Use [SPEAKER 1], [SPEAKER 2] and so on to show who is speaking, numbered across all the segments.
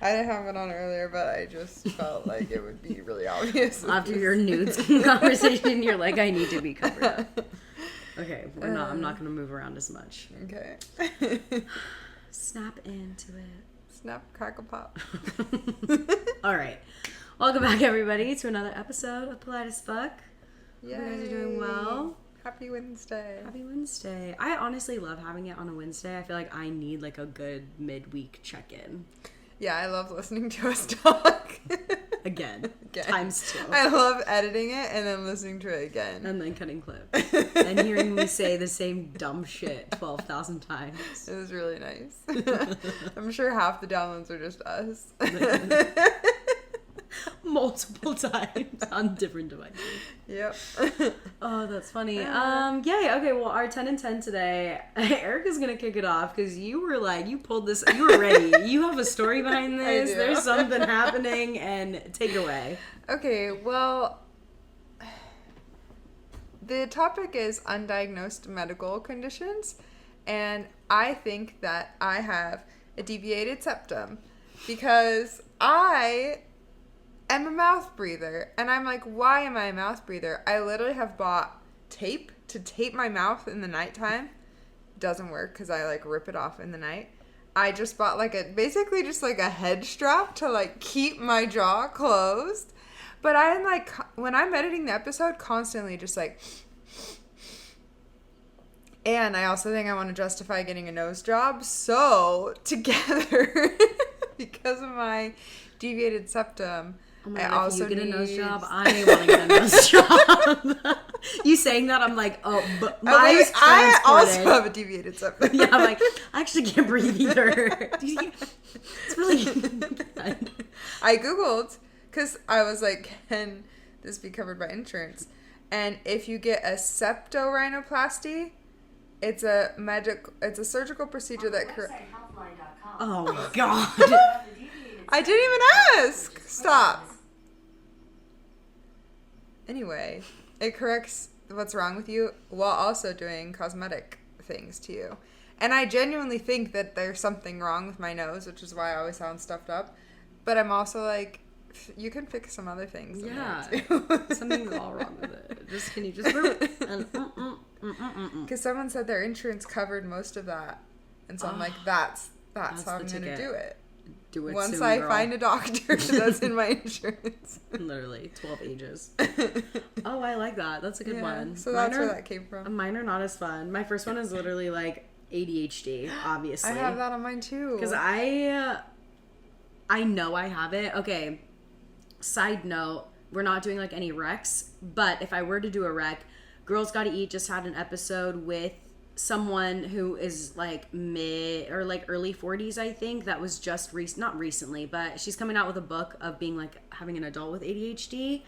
[SPEAKER 1] I didn't have it on earlier, but I just felt like it would be really obvious.
[SPEAKER 2] After your nudes conversation, you're like, I need to be covered up. Okay, I'm not going to move around as much.
[SPEAKER 1] Okay.
[SPEAKER 2] Snap into it.
[SPEAKER 1] Snap, crackle, pop.
[SPEAKER 2] All right. Welcome back, everybody, to another episode of Polite as Fuck.
[SPEAKER 1] Yay.
[SPEAKER 2] Hope you guys are doing well.
[SPEAKER 1] Happy Wednesday.
[SPEAKER 2] Happy Wednesday. I honestly love having it on a Wednesday. I feel like I need like a good midweek check-in.
[SPEAKER 1] Yeah, I love listening to us talk.
[SPEAKER 2] Again. Times 2.
[SPEAKER 1] I love editing it and then listening to it again.
[SPEAKER 2] And then cutting clips. And hearing me say the same dumb shit 12,000 times.
[SPEAKER 1] It was really nice. I'm sure half the downloads are just us.
[SPEAKER 2] Multiple times on different devices.
[SPEAKER 1] Yep.
[SPEAKER 2] Oh, that's funny. Yay. Okay, well, our 10 and 10 today, Erica's gonna kick it off because you were like, you pulled this, you were ready. You have a story behind this. There's something happening, and take it away.
[SPEAKER 1] Okay, well, the topic is undiagnosed medical conditions, and I think that I have a deviated septum because I am a mouth breather. And I'm like, why am I a mouth breather? I literally have bought tape to tape my mouth in the nighttime. Doesn't work because I like rip it off in the night. I just bought basically just a head strap to like keep my jaw closed. But I'm like, when I'm editing the episode, constantly just like, and I also think I want to justify getting a nose job. So together, because of my deviated septum,
[SPEAKER 2] Oh my God, I also if you get a nose job, I want to get a nose job. You saying that, I'm like, oh, but
[SPEAKER 1] I also have a deviated septum.
[SPEAKER 2] Yeah, I'm like, I actually can't breathe either. It's really bad.
[SPEAKER 1] I Googled, because I was like, can this be covered by insurance? And if you get a septorhinoplasty, it's a surgical procedure that...
[SPEAKER 2] Oh my God.
[SPEAKER 1] I didn't even ask. Stop. Anyway, it corrects what's wrong with you while also doing cosmetic things to you. And I genuinely think that there's something wrong with my nose, which is why I always sound stuffed up. But I'm also like, you can fix some other things.
[SPEAKER 2] Yeah. Something's all wrong with it. Can you just
[SPEAKER 1] Because someone said their insurance covered most of that. And so I'm like, that's how I'm going to do it.
[SPEAKER 2] Do it
[SPEAKER 1] once
[SPEAKER 2] soon,
[SPEAKER 1] I
[SPEAKER 2] girl.
[SPEAKER 1] find a doctor that's in my insurance.
[SPEAKER 2] Literally 12 ages. Oh, I like that. That's a good one.
[SPEAKER 1] So that's where that came from.
[SPEAKER 2] Mine are not as fun. My first one is literally like ADHD, obviously.
[SPEAKER 1] I have that on mine too.
[SPEAKER 2] Because I know I have it. Okay, side note, we're not doing like any recs, but if I were to do a rec, Girls Gotta Eat just had an episode with someone who is like mid or like early 40s, I think, that was just not recently, but she's coming out with a book of being like having an adult with ADHD.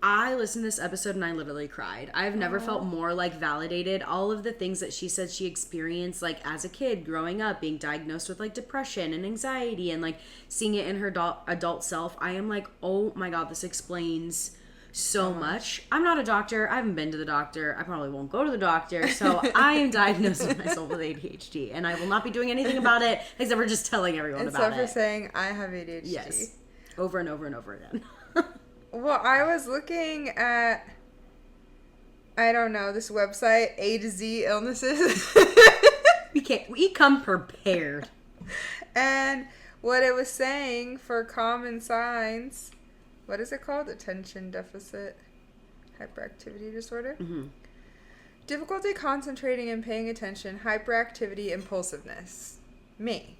[SPEAKER 2] I listened to this episode and I literally cried. I've never felt more like validated. All of the things that she said she experienced like as a kid growing up, being diagnosed with like depression and anxiety and like seeing it in her adult self, I am like, oh my God, this explains so much. I'm not a doctor. I haven't been to the doctor. I probably won't go to the doctor. So I am diagnosing myself with ADHD, and I will not be doing anything about it except for just telling everyone about it.
[SPEAKER 1] Except for saying I have ADHD.
[SPEAKER 2] Yes. Over and over and over again.
[SPEAKER 1] Well, I was looking at, I don't know, this website, A to Z illnesses.
[SPEAKER 2] We come prepared.
[SPEAKER 1] And what it was saying for common signs, what is it called? Attention deficit hyperactivity disorder?
[SPEAKER 2] Mm-hmm.
[SPEAKER 1] Difficulty concentrating and paying attention, hyperactivity, impulsiveness. Me.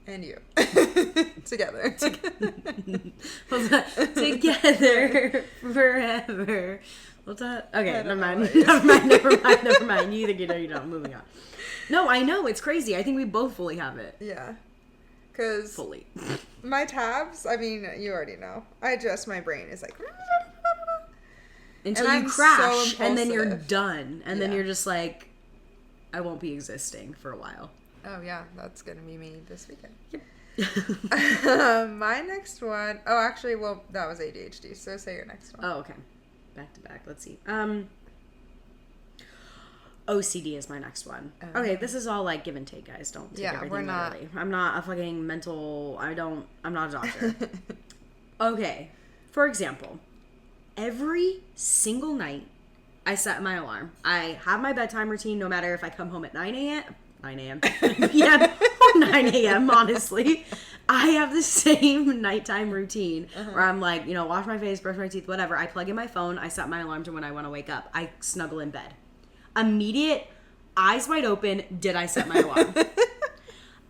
[SPEAKER 1] And you. Together.
[SPEAKER 2] Together forever. What's that? Okay, never mind. Never mind. You think you know, you don't. Moving on. No, I know. It's crazy. I think we both fully have it.
[SPEAKER 1] Yeah. Because
[SPEAKER 2] fully.
[SPEAKER 1] My tabs, I mean, you already know. My brain is like...
[SPEAKER 2] Until you crash, and then you're done. And then you're just like, I won't be existing for a while.
[SPEAKER 1] Oh, yeah. That's going to be me this weekend. Yep. My next one... Oh, actually, well, that was ADHD. So say your next one.
[SPEAKER 2] Oh, okay. Back to back. Let's see. OCD is my next one. Okay, this is all like give and take, guys. Don't take everything
[SPEAKER 1] we're not.
[SPEAKER 2] literally. I'm not a fucking mental. I'm not a doctor. Okay, for example, every single night I set my alarm. I have my bedtime routine no matter if I come home at 9 a.m. p.m. or 9 a.m. honestly. I have the same nighttime routine where I'm like, you know, wash my face, brush my teeth, whatever. I plug in my phone. I set my alarm to when I want to wake up. I snuggle in bed. Immediate, eyes wide open, did I set my alarm?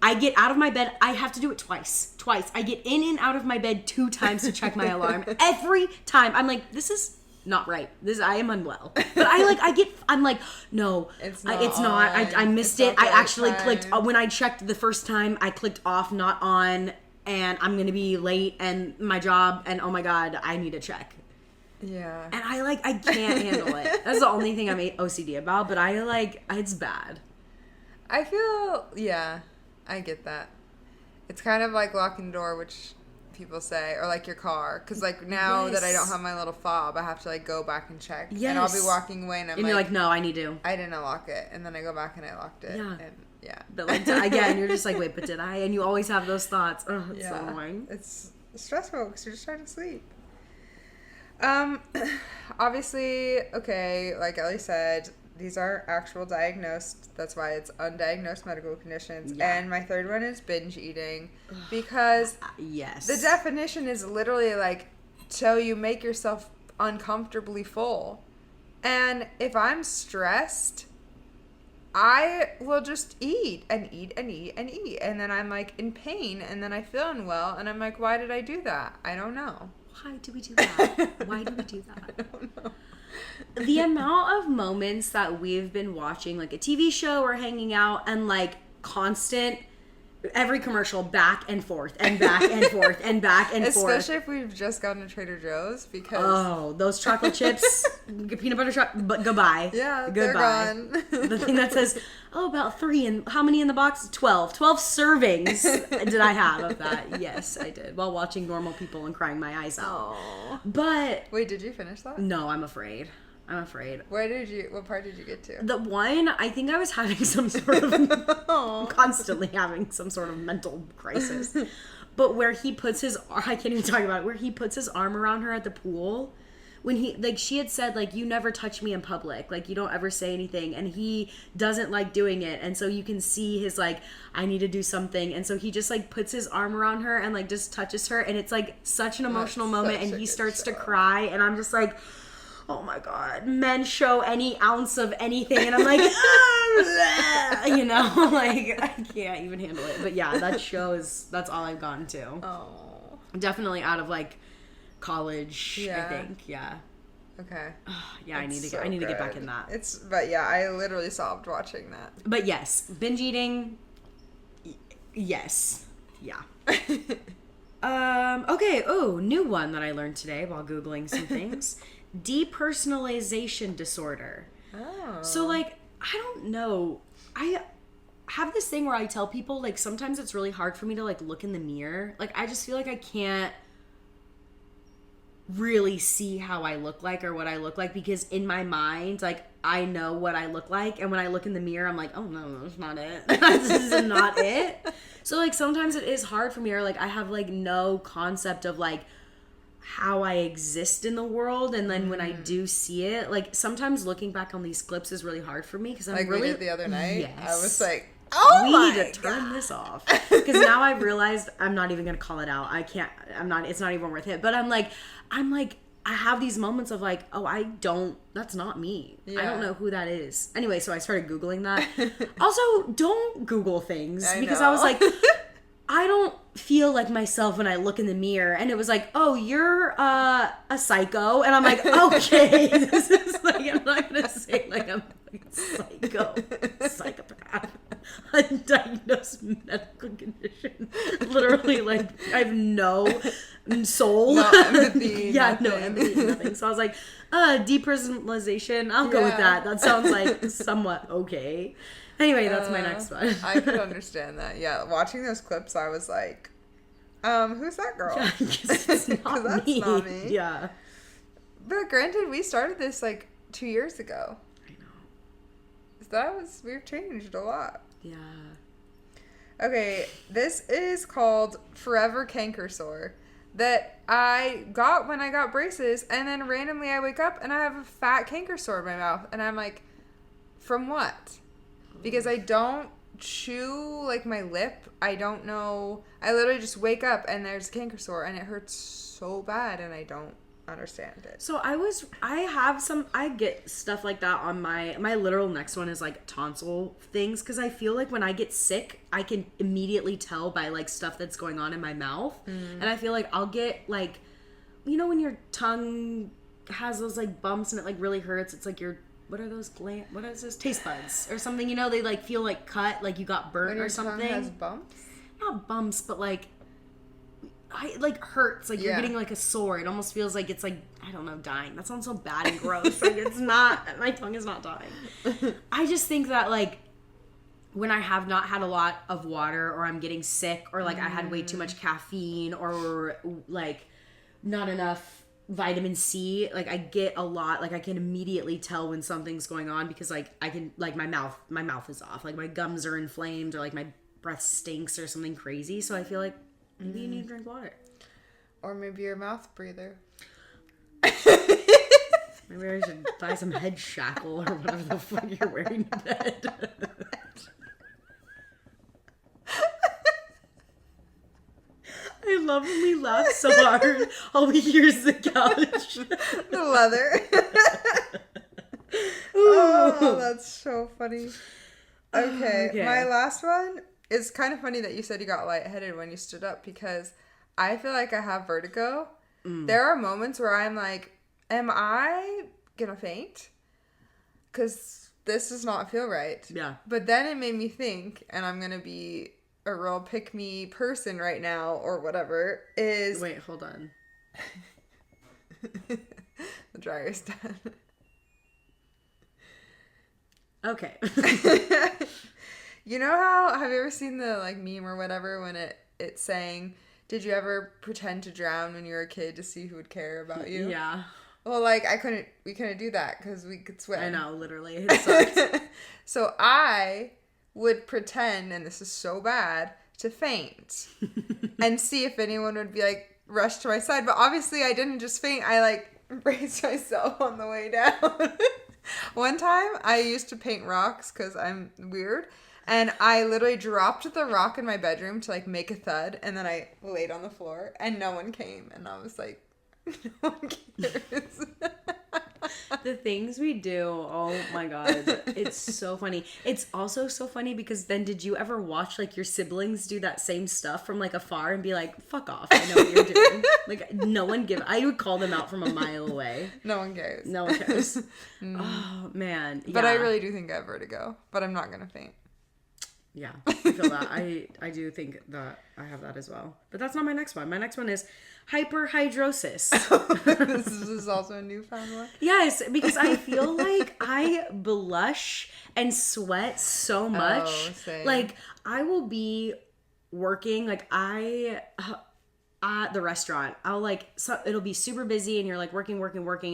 [SPEAKER 2] I get out of my bed. I have to do it twice. I get in and out of my bed 2 times to check my alarm. Every time. I'm like, this is not right. I am unwell. But I'm like, no, it's not. I missed it. I actually clicked, when I checked the first time, I clicked off, not on, and I'm going to be late and my job, and oh my God, I need to check.
[SPEAKER 1] Yeah.
[SPEAKER 2] And I can't handle it. That's the only thing I'm OCD about, but it's bad.
[SPEAKER 1] I feel, I get that. It's kind of like locking the door, which people say, or like your car. Because like now that I don't have my little fob, I have to like go back and check.
[SPEAKER 2] Yes.
[SPEAKER 1] And I'll be walking away and
[SPEAKER 2] you're like, no, I need to.
[SPEAKER 1] I didn't lock it. And then I go back and I locked it.
[SPEAKER 2] Yeah.
[SPEAKER 1] And yeah.
[SPEAKER 2] But like, again, you're just like, wait, but did I? And you always have those thoughts. Oh, it's so annoying.
[SPEAKER 1] It's stressful because you're just trying to sleep. Obviously, okay, like Ellie said, these are actual diagnosed. That's why it's undiagnosed medical conditions. Yeah. And my third one is binge eating because
[SPEAKER 2] yes,
[SPEAKER 1] the definition is literally like, so you make yourself uncomfortably full. And if I'm stressed, I will just eat and eat and eat and eat. And then I'm like in pain and then I feel unwell and I'm like, why did I do that? I don't know.
[SPEAKER 2] Why do we do that? Why do we do that?
[SPEAKER 1] I don't know.
[SPEAKER 2] The amount of moments that we've been watching, like a TV show or hanging out, and like constant, every commercial back and forth and back and forth and back and forth.
[SPEAKER 1] Especially if we've just gone to Trader Joe's because
[SPEAKER 2] those chocolate chips, peanut butter chocolate, but goodbye.
[SPEAKER 1] Yeah,
[SPEAKER 2] goodbye.
[SPEAKER 1] They're gone.
[SPEAKER 2] The thing that says, about 3 and how many in the box? 12 servings did I have of that? Yes, I did, while watching normal people and crying my eyes out.
[SPEAKER 1] Aww.
[SPEAKER 2] But
[SPEAKER 1] wait, did you finish that?
[SPEAKER 2] No, I'm afraid.
[SPEAKER 1] What part did you get to?
[SPEAKER 2] The one, I think I was having some sort of, constantly having some sort of mental crisis. But where he puts I can't even talk about it, where he puts his arm around her at the pool. When he, like, she had said, like, you never touch me in public. Like, you don't ever say anything. And he doesn't like doing it. And so you can see his, like, I need to do something. And so he just, like, puts his arm around her and, like, just touches her. And it's, like, such an emotional moment. And he starts to cry. And I'm just like, oh my God, men show any ounce of anything. And I'm like, you know, like, I can't even handle it. But yeah, that's all I've gotten to.
[SPEAKER 1] Oh.
[SPEAKER 2] Definitely out of, like, college,
[SPEAKER 1] yeah.
[SPEAKER 2] I think. Yeah.
[SPEAKER 1] Okay.
[SPEAKER 2] Yeah, I need to get back in that.
[SPEAKER 1] But yeah, I literally sobbed watching that.
[SPEAKER 2] But yes, binge eating. Yes. Yeah. Okay. Oh, new one that I learned today while Googling some things. Depersonalization disorder.
[SPEAKER 1] Oh.
[SPEAKER 2] So, like, I don't know. I have this thing where I tell people, like, sometimes it's really hard for me to, like, look in the mirror. Like, I just feel like I can't really see how I look like or what I look like, because in my mind, like, I know what I look like, and when I look in the mirror, I'm like, oh no, that's not it. This is not it. So, like, sometimes it is hard for me, or, like, I have, like, no concept of, like, how I exist in the world, and then when I do see it, like, sometimes looking back on these clips is really hard for me, because I'm
[SPEAKER 1] like
[SPEAKER 2] really...
[SPEAKER 1] we did the other night?
[SPEAKER 2] Yes.
[SPEAKER 1] I was like, oh
[SPEAKER 2] we
[SPEAKER 1] my
[SPEAKER 2] need to turn
[SPEAKER 1] God.
[SPEAKER 2] this off, because now I've realized I'm not even gonna call it out. It's not even worth it. But I'm like I have these moments of like, oh, that's not me. Yeah. I don't know who that is. Anyway, so I started Googling that. Also, don't Google things, because I was like, I don't feel like myself when I look in the mirror. And it was like, oh, you're a psycho. And I'm like, okay, this is like, I'm not going to say like I'm psychopath, undiagnosed medical condition. Literally, like, I have no soul.
[SPEAKER 1] No empathy.
[SPEAKER 2] Yeah, no empathy, nothing. So I was like, depersonalization, I'll go with that. That sounds like somewhat okay. Anyway, that's my next one.
[SPEAKER 1] I could understand that. Yeah, watching those clips, I was like, who's that girl?
[SPEAKER 2] Yeah, it's not
[SPEAKER 1] that's
[SPEAKER 2] me.
[SPEAKER 1] not me.
[SPEAKER 2] Yeah.
[SPEAKER 1] But granted, we started this like 2 years ago.
[SPEAKER 2] I know.
[SPEAKER 1] we've changed a lot.
[SPEAKER 2] Yeah.
[SPEAKER 1] Okay, this is called Forever Canker Sore that I got when I got braces, and then randomly I wake up and I have a fat canker sore in my mouth, and I'm like, from what? Because I don't chew like my lip. I don't know. I literally just wake up and there's a canker sore and it hurts so bad and I don't understand it.
[SPEAKER 2] So I get stuff like that on my literal next one is like tonsil things, because I feel like when I get sick I can immediately tell by like stuff that's going on in my mouth. And I feel like I'll get like, you know, when your tongue has those like bumps and it like really hurts, it's like your, what are those what is this, taste buds or something, you know, they like feel like cut, like you got burnt or something.
[SPEAKER 1] When your tongue has bumps?
[SPEAKER 2] Not bumps, but like like hurts, like you're getting like a sore. It almost feels like it's like, I don't know, dying. That sounds so bad and gross. Like it's not, my tongue is not dying. I just think that like when I have not had a lot of water, or I'm getting sick, or like I had way too much caffeine, or like not enough vitamin C, like I get a lot, like I can immediately tell when something's going on, because like I can, like my mouth is off, like my gums are inflamed, or like my breath stinks or something crazy. So I feel like maybe you need to drink water.
[SPEAKER 1] Or maybe you're a mouth breather.
[SPEAKER 2] Maybe I should buy some head shackle or whatever the fuck you're wearing to bed. I love when we laugh so hard, all we hear is the couch.
[SPEAKER 1] The leather. Oh, that's so funny. Okay, my last one is kind of funny that you said you got lightheaded when you stood up, because I feel like I have vertigo. There are moments where I'm like, am I gonna faint? Because this does not feel right. Yeah. But then it made me think, and I'm gonna be a real pick-me person right now, or whatever, is...
[SPEAKER 2] Wait, hold on.
[SPEAKER 1] The dryer's done.
[SPEAKER 2] Okay.
[SPEAKER 1] You know how, have you ever seen the like meme or whatever when it's saying, did you ever pretend to drown when you were a kid to see who would care about you? Yeah. Well, like we couldn't do that because we could swim.
[SPEAKER 2] I know, literally. It sucks.
[SPEAKER 1] So I would pretend, and this is so bad, to faint and see if anyone would be like, rush to my side. But obviously I didn't just faint. I like braced myself on the way down. One time I used to paint rocks because I'm weird. And I literally dropped the rock in my bedroom to like make a thud. And then I laid on the floor and no one came. And I was like, no one cares.
[SPEAKER 2] The things we do, oh my god, it's so funny. It's also so funny because then did you ever watch like your siblings do that same stuff from like afar and be like, fuck off, I know what you're doing. Like no one I would call them out from a mile away.
[SPEAKER 1] No one cares.
[SPEAKER 2] No one cares. Oh man.
[SPEAKER 1] But I really do think I have vertigo, but I'm not gonna faint.
[SPEAKER 2] Yeah, I feel that. I do think that I have that as well. But that's not my next one. My next one is hyperhidrosis.
[SPEAKER 1] This is also a newfound one?
[SPEAKER 2] Yes, because I feel like I blush and sweat so much. Oh, same. Like, I will be working, like, at the restaurant, I'll like, so it'll be super busy and you're like working,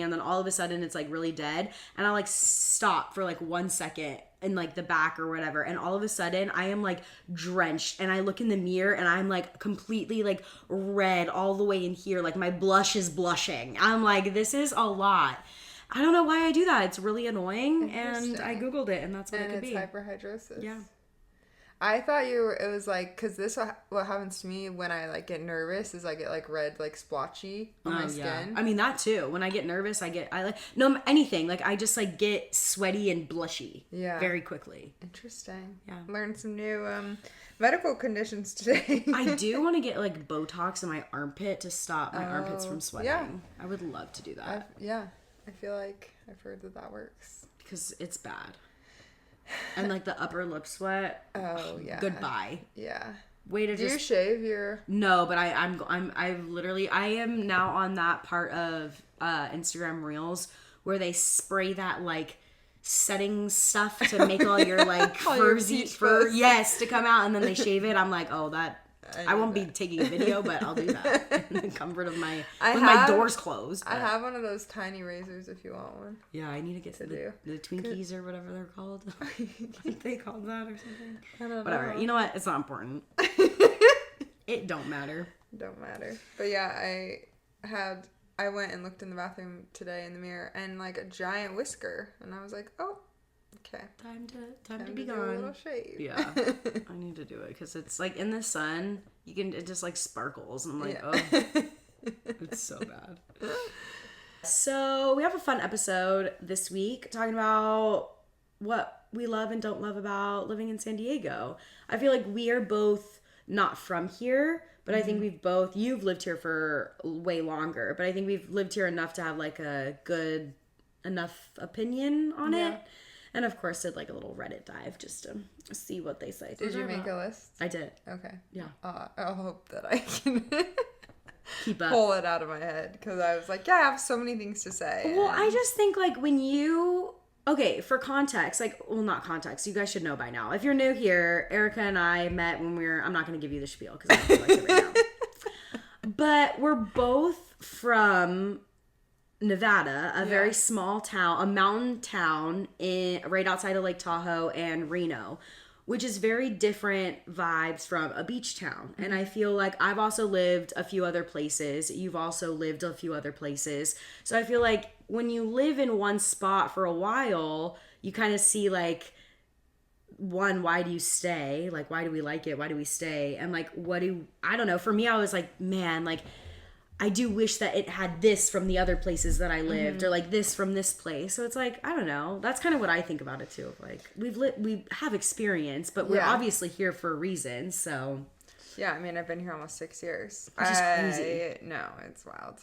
[SPEAKER 2] and then all of a sudden it's like really dead, and I'll like stop for like 1 second in like the back or whatever, and all of a sudden I am like drenched, and I look in the mirror and I'm like completely like red all the way in here, like my blush is blushing. I'm like, this is a lot. I don't know why I do that. It's really annoying, and I googled it, and that's what it could be.
[SPEAKER 1] And it's hyperhidrosis. Yeah. I thought it was like, because what happens to me when I like get nervous is I get like red, like splotchy on my skin. Yeah.
[SPEAKER 2] I mean, that too. When I get nervous, anything. Like I just like get sweaty and blushy very quickly.
[SPEAKER 1] Interesting. Yeah. Learned some new medical conditions today.
[SPEAKER 2] I do want to get like Botox in my armpit to stop my armpits from sweating. Yeah. I would love to do that.
[SPEAKER 1] I feel like I've heard that works.
[SPEAKER 2] Because it's bad. And like the upper lip sweat.
[SPEAKER 1] Oh yeah.
[SPEAKER 2] Goodbye.
[SPEAKER 1] Yeah.
[SPEAKER 2] Way to
[SPEAKER 1] Do you shave your?
[SPEAKER 2] No, but I am now on that part of Instagram Reels where they spray that like setting stuff to make all your like fur to come out, and then they shave it. I'm like, oh, that I won't be taking a video, but I'll do that in the comfort of my
[SPEAKER 1] with
[SPEAKER 2] my doors closed.
[SPEAKER 1] I have one of those tiny razors if you want one.
[SPEAKER 2] Yeah, I need to get the Twinkies or whatever they're called. Aren't they called that or something?
[SPEAKER 1] I don't
[SPEAKER 2] Whatever.
[SPEAKER 1] know.
[SPEAKER 2] You know what? It's not important. It don't matter.
[SPEAKER 1] Don't matter. But yeah, I went and looked in the bathroom today in the mirror and like a giant whisker, and I was like, oh, okay,
[SPEAKER 2] time to be
[SPEAKER 1] do
[SPEAKER 2] gone.
[SPEAKER 1] A little shave.
[SPEAKER 2] Yeah, I need to do it because it's like in the sun, it just like sparkles, and I'm like, oh, it's so bad. So we have a fun episode this week talking about what we love and don't love about living in San Diego. I feel like we are both not from here, but I think you've lived here for way longer, but I think we've lived here enough to have like a good enough opinion on it. And of course did like a little Reddit dive just to see what they say.
[SPEAKER 1] Did you make a list?
[SPEAKER 2] I did.
[SPEAKER 1] Okay.
[SPEAKER 2] Yeah.
[SPEAKER 1] I'll hope that I can
[SPEAKER 2] keep up.
[SPEAKER 1] Pull it out of my head because I was like, yeah, I have so many things to say.
[SPEAKER 2] Well, I just think like when you... Okay, for context, not context, you guys should know by now. If you're new here, Erica and I met when I'm not going to give you the spiel because I don't feel like it right now. But we're both from Nevada, a very small town, a mountain town right outside of Lake Tahoe and Reno, which is very different vibes from a beach town. And I feel like I've also lived a few other places. You've also lived a few other places. So I feel like when you live in one spot for a while, you kind of see like, one, why do you stay? Like, why do we like it? Why do we stay? And like, I don't know. For me, I was like, man, like, I do wish that it had this from the other places that I lived or like this from this place. So it's like, I don't know. That's kind of what I think about it too. Like we have experience, but we're obviously here for a reason. So
[SPEAKER 1] yeah, I mean, I've been here almost 6 years.
[SPEAKER 2] Which is crazy.
[SPEAKER 1] No, it's wild.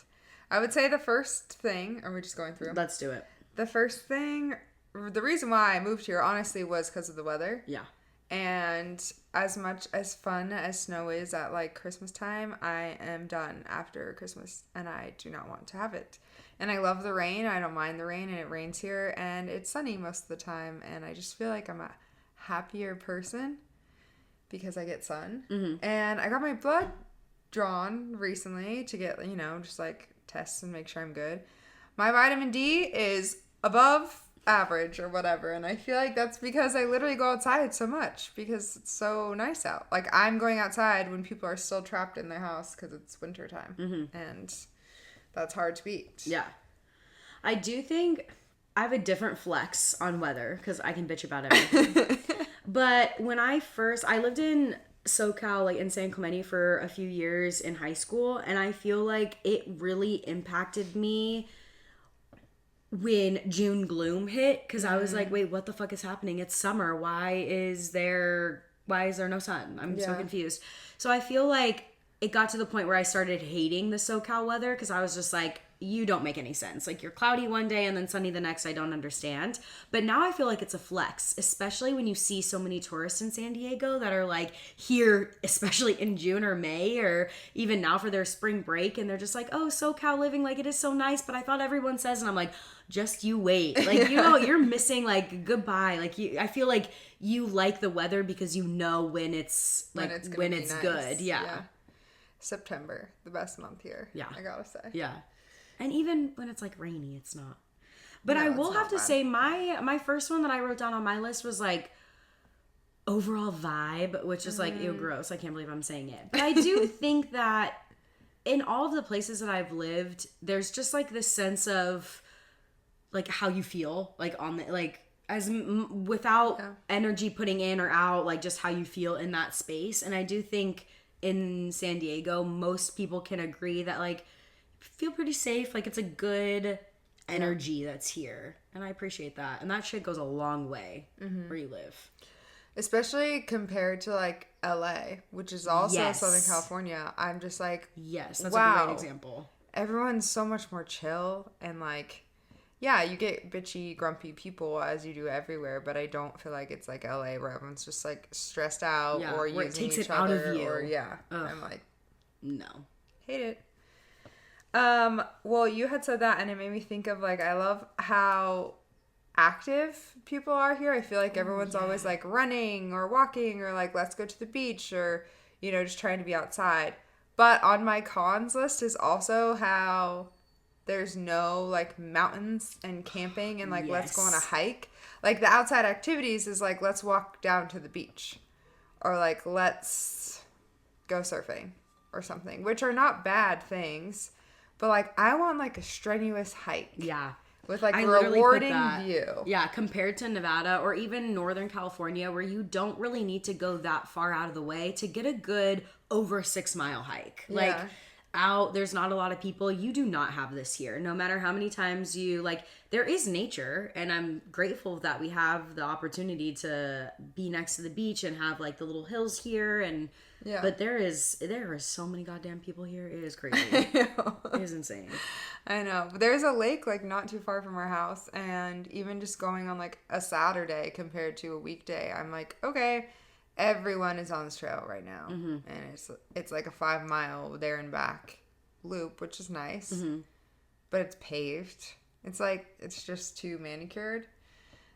[SPEAKER 1] I would say the first thing, are we just going through?
[SPEAKER 2] Let's do it.
[SPEAKER 1] The first thing, the reason why I moved here honestly was because of the weather.
[SPEAKER 2] Yeah.
[SPEAKER 1] And as much as fun as snow is at like Christmas time, I am done after Christmas and I do not want to have it. And I love the rain. I don't mind the rain, and it rains here and it's sunny most of the time. And I just feel like I'm a happier person because I get sun. Mm-hmm. And I got my blood drawn recently to get, just like tests and make sure I'm good. My vitamin D is above average or whatever, and I feel like that's because I literally go outside so much because it's so nice out. Like, I'm going outside when people are still trapped in their house because it's winter time, and that's hard to beat.
[SPEAKER 2] Yeah, I do think I have a different flex on weather because I can bitch about everything. But when I lived in SoCal, like in San Clemente for a few years in high school, and I feel like it really impacted me when June gloom hit, because I was like, wait, what the fuck is happening? It's summer. Why is there no sun? I'm so confused. So I feel like it got to the point where I started hating the SoCal weather because I was just like, you don't make any sense. Like, you're cloudy one day and then sunny the next. I don't understand. But now I feel like it's a flex, especially when you see so many tourists in San Diego that are like here, especially in June or May or even now for their spring break. And they're just like, oh, SoCal living, like, it is so nice. But I thought everyone says, and I'm like, just you wait. Like, you're missing like goodbye. Like, I feel like you like the weather because you know when it's like when it's nice. Good. Yeah.
[SPEAKER 1] September, the best month here. Yeah. I gotta say.
[SPEAKER 2] Yeah. And even when it's like rainy, it's not. But no, I will have to say my first one that I wrote down on my list was like overall vibe, which is like, ew, gross. I can't believe I'm saying it. But I do think that in all of the places that I've lived, there's just like this sense of like how you feel like on the, like as without energy putting in or out, like just how you feel in that space. And I do think in San Diego, most people can agree that like feel pretty safe. Like, it's a good energy that's here, and I appreciate that. And that shit goes a long way where you live,
[SPEAKER 1] especially compared to like LA, which is also Southern California. I'm just like,
[SPEAKER 2] that's a great example.
[SPEAKER 1] Everyone's so much more chill, and like, yeah, you get bitchy, grumpy people as you do everywhere, but I don't feel like it's like LA where everyone's just like stressed out or using it takes each other out of you. Or I'm like, no, hate it. Well, you had said that and it made me think of like, I love how active people are here. I feel like everyone's always like running or walking or like, let's go to the beach or, just trying to be outside. But on my cons list is also how there's no, like, mountains and camping and, like, let's go on a hike. Like, the outside activities is, like, let's walk down to the beach. Or, like, let's go surfing or something. Which are not bad things. But, like, I want, like, a strenuous hike.
[SPEAKER 2] Yeah.
[SPEAKER 1] With, like, a rewarding view.
[SPEAKER 2] Yeah, compared to Nevada or even Northern California, where you don't really need to go that far out of the way to get a good over 6 mile hike.
[SPEAKER 1] Yeah.
[SPEAKER 2] Like, there's not a lot of people. You do not have this here. No matter how many times there is nature, and I'm grateful that we have the opportunity to be next to the beach and have, like, the little hills here. And but there are so many goddamn people here. It is crazy. It is insane.
[SPEAKER 1] I know. But there's a lake, like, not too far from our house, and even just going on, like, a Saturday compared to a weekday, I'm like, okay, everyone is on this trail right now. Mm-hmm. And it's like a 5 mile there and back loop, which is nice. Mm-hmm. But it's paved. It's like, it's just too manicured.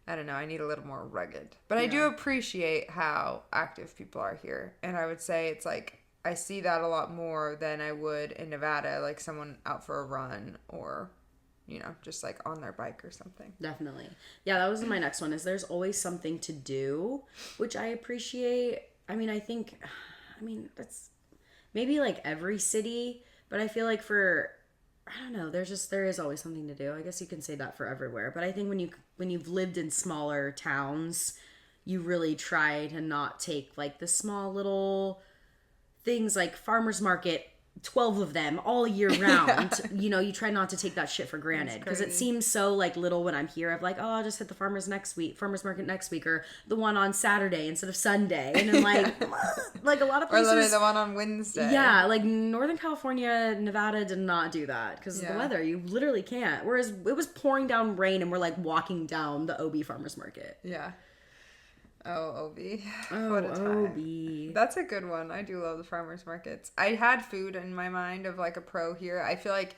[SPEAKER 1] I don't know. I need a little more rugged. But I do appreciate how active people are here. And I would say it's like, I see that a lot more than I would in Nevada, like someone out for a run or, just like on their bike or something.
[SPEAKER 2] Definitely. Yeah, that was my next one, is there's always something to do, which I appreciate. That's maybe like every city, but I feel like I don't know, there is always something to do. I guess you can say that for everywhere. But I think when you've lived in smaller towns, you really try to not take like the small little things like farmers market, 12 of them all year round. You try not to take that shit for granted, because it seems so like little when I'm here of like, oh, I'll just hit the farmers market next week, or the one on Saturday instead of Sunday. And then like a lot of places,
[SPEAKER 1] or literally the one on Wednesday.
[SPEAKER 2] Yeah, like Northern California, Nevada did not do that because of the weather. You literally can't. Whereas it was pouring down rain and we're like walking down the OB farmers market.
[SPEAKER 1] Yeah. Oh, OB.
[SPEAKER 2] Oh,
[SPEAKER 1] what a time.
[SPEAKER 2] OB.
[SPEAKER 1] That's a good one. I do love the farmers markets. I had food in my mind of like a pro here. I feel like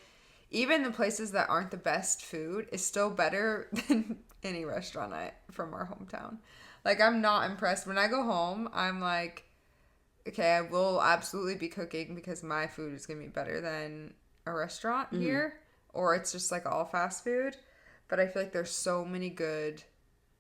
[SPEAKER 1] even the places that aren't the best food is still better than any restaurant from our hometown. Like, I'm not impressed. When I go home, I'm like, okay, I will absolutely be cooking because my food is going to be better than a restaurant here. Or it's just like all fast food. But I feel like there's so many good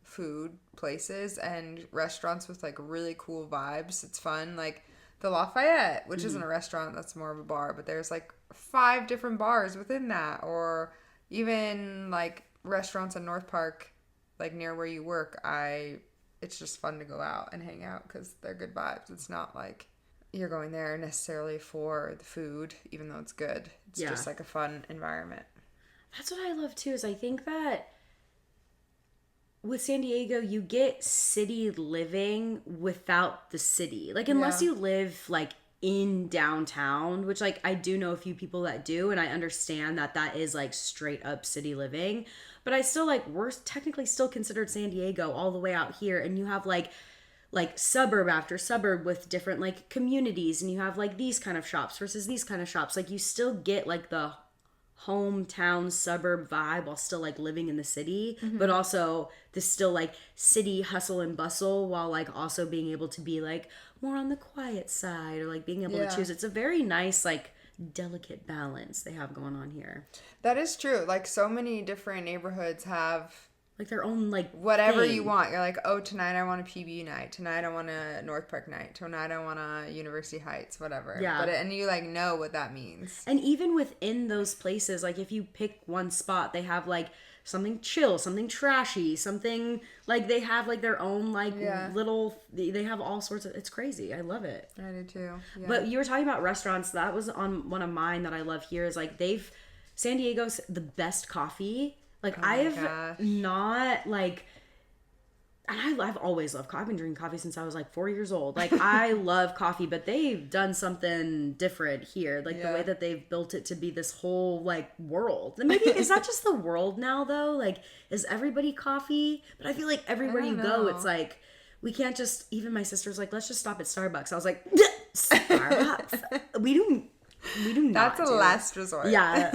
[SPEAKER 1] food places and restaurants with like really cool vibes. It's fun. Like the Lafayette, which isn't a restaurant, that's more of a bar, but there's like 5 different bars within that. Or even like restaurants in North Park, like near where you work. It's just fun to go out and hang out because they're good vibes. It's not like you're going there necessarily for the food, even though it's good. It's just like a fun environment.
[SPEAKER 2] That's what I love too, is I think that with San Diego, you get city living without the city. Like, unless you live, like, in downtown, which, like, I do know a few people that do, and I understand that is, like, straight up city living. But I still, like, we're technically still considered San Diego all the way out here, and you have, like suburb after suburb with different, like, communities, and you have, like, these kind of shops versus these kind of shops. Like, you still get, like, the hometown suburb vibe while still like living in the city, but also this still like city hustle and bustle while like also being able to be like more on the quiet side, or like being able to choose. It's a very nice like delicate balance they have going on here.
[SPEAKER 1] That is true. Like so many different neighborhoods have
[SPEAKER 2] like their own like
[SPEAKER 1] whatever
[SPEAKER 2] thing.
[SPEAKER 1] You want. You're like, oh, tonight I want a PBU night. Tonight I want a North Park night. Tonight I want a University Heights, whatever.
[SPEAKER 2] Yeah.
[SPEAKER 1] And you like know what that means.
[SPEAKER 2] And even within those places, like if you pick one spot, they have like something chill, something trashy, something like they have like their own like little. They have all sorts of. It's crazy. I love it.
[SPEAKER 1] I do too. Yeah.
[SPEAKER 2] But you were talking about restaurants. That was on one of mine that I love here. Is like San Diego's the best coffee. Like, I've not, like, and I've always loved coffee. I've been drinking coffee since I was, like, 4 years old. Like, I love coffee, but they've done something different here. Like, the way that they've built it to be this whole, like, world. And maybe, is that just the world now, though? Like, is everybody coffee? But I feel like everywhere you go, it's like, we can't just, even my sister's like, let's just stop at Starbucks. I was like, Starbucks? We do not.
[SPEAKER 1] That's a last resort.
[SPEAKER 2] Yeah.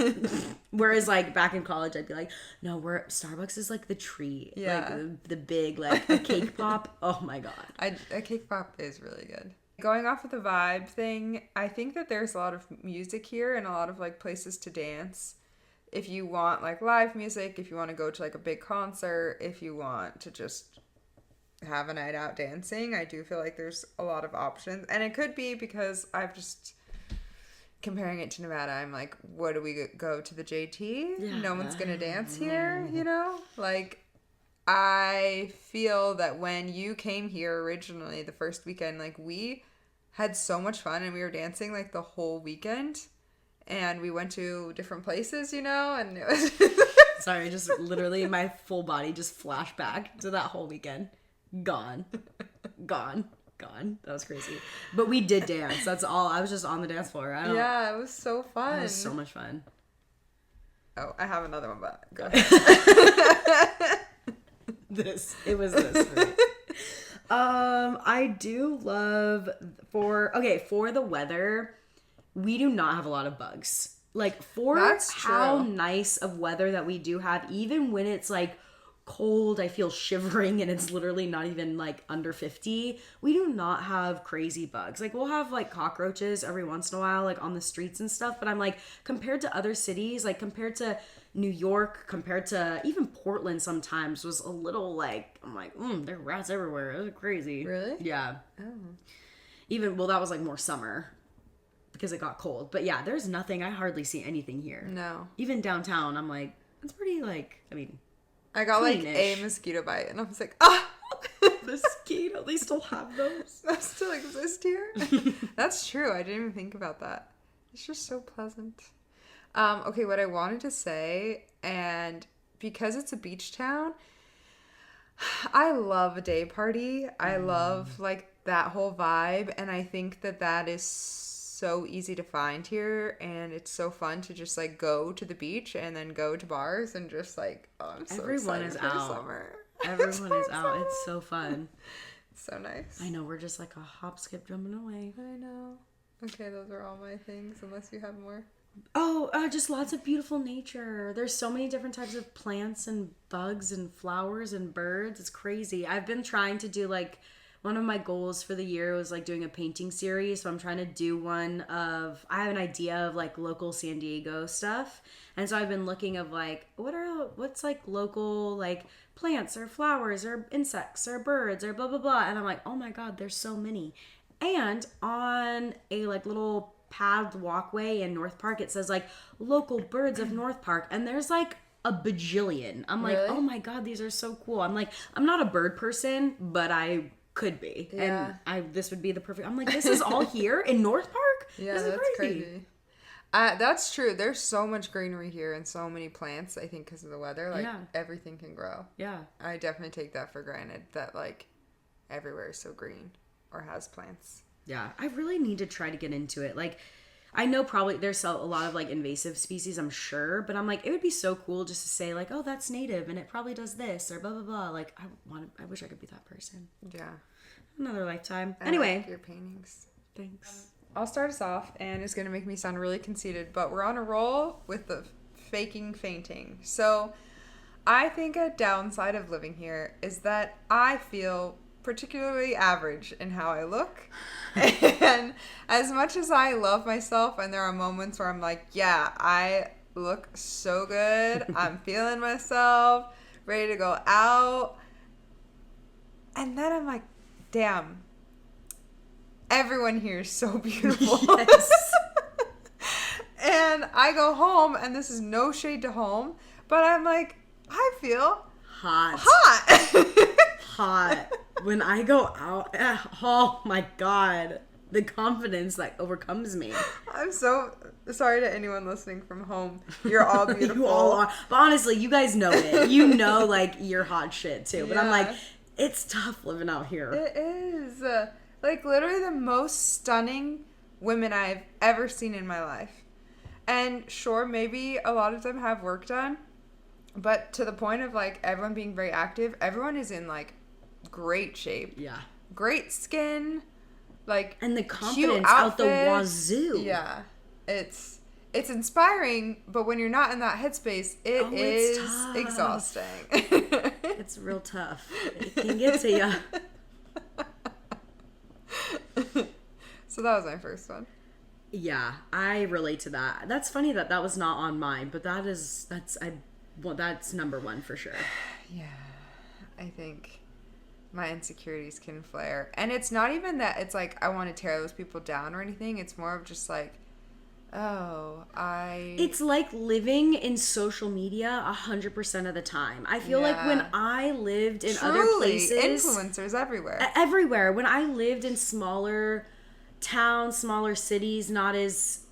[SPEAKER 2] Whereas like back in college, I'd be like, no, Starbucks is like the treat.
[SPEAKER 1] Yeah.
[SPEAKER 2] Like the big, like a cake pop. Oh my God.
[SPEAKER 1] A cake pop is really good. going off of the vibe thing, I think that there's a lot of music here and a lot of like places to dance. If you want like live music, if you want to go to like a big concert, if you want to just have a night out dancing, I do feel like there's a lot of options. And it could be because I've just comparing it to Nevada, I'm like, what do we go to the JT? Yeah. No one's gonna dance here, you know? Like, I feel that when you came here originally the first weekend, like, we had so much fun and we were dancing like the whole weekend. And we went to different places, you know, and it was...
[SPEAKER 2] Sorry, just literally my full body just flashed back to that whole weekend. Gone. That was crazy. But we did dance. That's all. I was just on the dance floor.
[SPEAKER 1] Yeah, it was so fun.
[SPEAKER 2] It was so much fun.
[SPEAKER 1] Oh, I have another one, but go
[SPEAKER 2] ahead. It was this for me. I do love for the weather, we do not have a lot of bugs. Like, for how nice of weather that we do have, even when it's like cold, I feel shivering and it's literally not even like under 50, we do not have crazy bugs. Like, we'll have like cockroaches every once in a while, like on the streets and stuff, but I'm like, compared to other cities, like compared to New York, compared to even Portland sometimes, was a little like, I'm like, there are rats everywhere. It was crazy.
[SPEAKER 1] Really?
[SPEAKER 2] Yeah. Oh. That was like more summer because it got cold. But yeah, there's nothing. I hardly see anything here.
[SPEAKER 1] No.
[SPEAKER 2] Even downtown, I'm like, it's pretty like,
[SPEAKER 1] I got like a mosquito bite and I was like,
[SPEAKER 2] mosquito. They still have those?
[SPEAKER 1] That still exist here? That's true. I didn't even think about that. It's just so pleasant. Okay, what I wanted to say, and because it's a beach town, I love a day party. I love like that whole vibe, and I think that is so easy to find here, and it's so fun to just like go to the beach and then go to bars and just like, I'm so excited for summer.
[SPEAKER 2] Everyone is out. It's so fun.
[SPEAKER 1] So nice.
[SPEAKER 2] I know, we're just like a hop, skip, jumping away.
[SPEAKER 1] I know. Okay, those are all my things, unless you have more.
[SPEAKER 2] Oh, just lots of beautiful nature. There's so many different types of plants and bugs and flowers and birds. It's crazy. I've been trying to do like, one of my goals for the year was like doing a painting series. So I'm trying to do one of, I have an idea of like local San Diego stuff. And so I've been looking of like, what's like local like plants or flowers or insects or birds or blah, blah, blah. And I'm like, oh my God, there's so many. And on a like little paved walkway in North Park, it says like local birds of North Park. And there's like a bajillion. I'm like, oh my God, these are so cool. I'm like, I'm not a bird person, but I could be. Yeah. And this would be the perfect, I'm like, this is all here in North Park?
[SPEAKER 1] Yeah, that's crazy. That's true. There's so much greenery here and so many plants, I think, because of the weather. Like, everything can grow. Yeah. I definitely take that for granted, that, like, everywhere is so green or has plants.
[SPEAKER 2] Yeah. I really need to try to get into it. Like, I know probably there's a lot of, like, invasive species, I'm sure, but I'm like, it would be so cool just to say, like, oh, that's native, and it probably does this, or blah, blah, blah. Like, I wish I could be that person. Yeah. Another lifetime. Anyway.
[SPEAKER 1] Like your paintings.
[SPEAKER 2] Thanks.
[SPEAKER 1] I'll start us off, and it's going to make me sound really conceited, but we're on a roll with the fainting. So, I think a downside of living here is that I feel particularly average in how I look. And as much as I love myself, and there are moments where I'm like, yeah, I look so good. I'm feeling myself, ready to go out. And then I'm like, damn, everyone here is so beautiful. Yes. And I go home, and this is no shade to home, but I'm like, I feel
[SPEAKER 2] hot. Hot. When I go out, oh my God, the confidence that overcomes me.
[SPEAKER 1] I'm so sorry to anyone listening from home. You're all beautiful.
[SPEAKER 2] You all are. But honestly, you guys know it. You know, like, you're hot shit too. But I'm like, it's tough living out here.
[SPEAKER 1] It is. Like, literally the most stunning women I've ever seen in my life. And sure, maybe a lot of them have work done, but to the point of, like, everyone being very active, everyone is in, like, great shape. Yeah. Great skin. Like,
[SPEAKER 2] and the confidence out the wazoo.
[SPEAKER 1] Yeah. It's inspiring, but when you're not in that headspace, it is exhausting.
[SPEAKER 2] It's real tough. It can get to you.
[SPEAKER 1] So that was my first one.
[SPEAKER 2] Yeah, I relate to that. That's funny that was not on mine, but that's number one for sure.
[SPEAKER 1] Yeah, I think my insecurities can flare. And it's not even that it's like I want to tear those people down or anything. It's more of just like, it's
[SPEAKER 2] like living in social media 100% of the time. I feel like when I lived in other places,
[SPEAKER 1] influencers everywhere.
[SPEAKER 2] Everywhere. When I lived in smaller towns, smaller cities, not as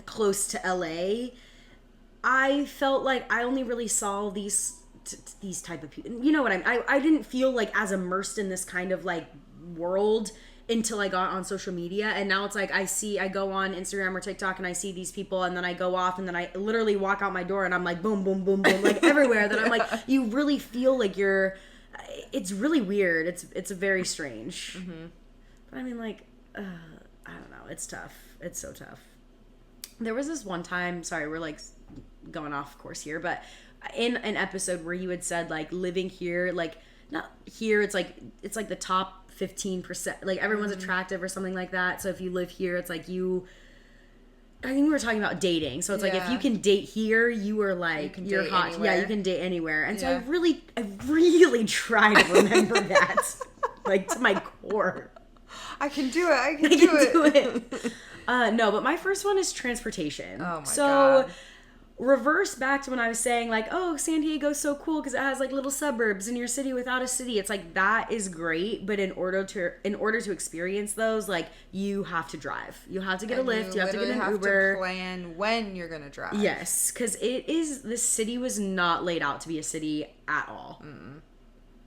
[SPEAKER 2] close to LA, I felt like I only really saw these type of people. You know what I didn't feel like as immersed in this kind of like world until I got on social media. And now it's like I go on Instagram or TikTok and I see these people, and then I go off and then I literally walk out my door and I'm like boom, boom, boom, boom, like everywhere. That I'm like, you really feel like it's really weird. It's very strange. Mm-hmm. But I mean, like, I don't know. It's tough. It's so tough. There was this one time, sorry, we're like going off course here, but in an episode where you had said like living here, like not here, it's like the top 15%, like everyone's attractive or something like that. So if you live here, it's like I think we were talking about dating. So it's like if you can date here, you are like you're hot. Anywhere. Yeah, you can date anywhere. And so I really try to remember that, like to my core.
[SPEAKER 1] I can do it. I can do it.
[SPEAKER 2] No, but my first one is transportation.
[SPEAKER 1] Oh my God.
[SPEAKER 2] Reverse back to when I was saying like, oh, San Diego's so cool because it has like little suburbs in your city without a city. It's like that is great, but in order to experience those, like you have to drive. You have to get a Lyft. You have to get an Uber. You have to
[SPEAKER 1] plan when you're gonna drive.
[SPEAKER 2] Yes, because the city was not laid out to be a city at all.
[SPEAKER 1] Mm-mm.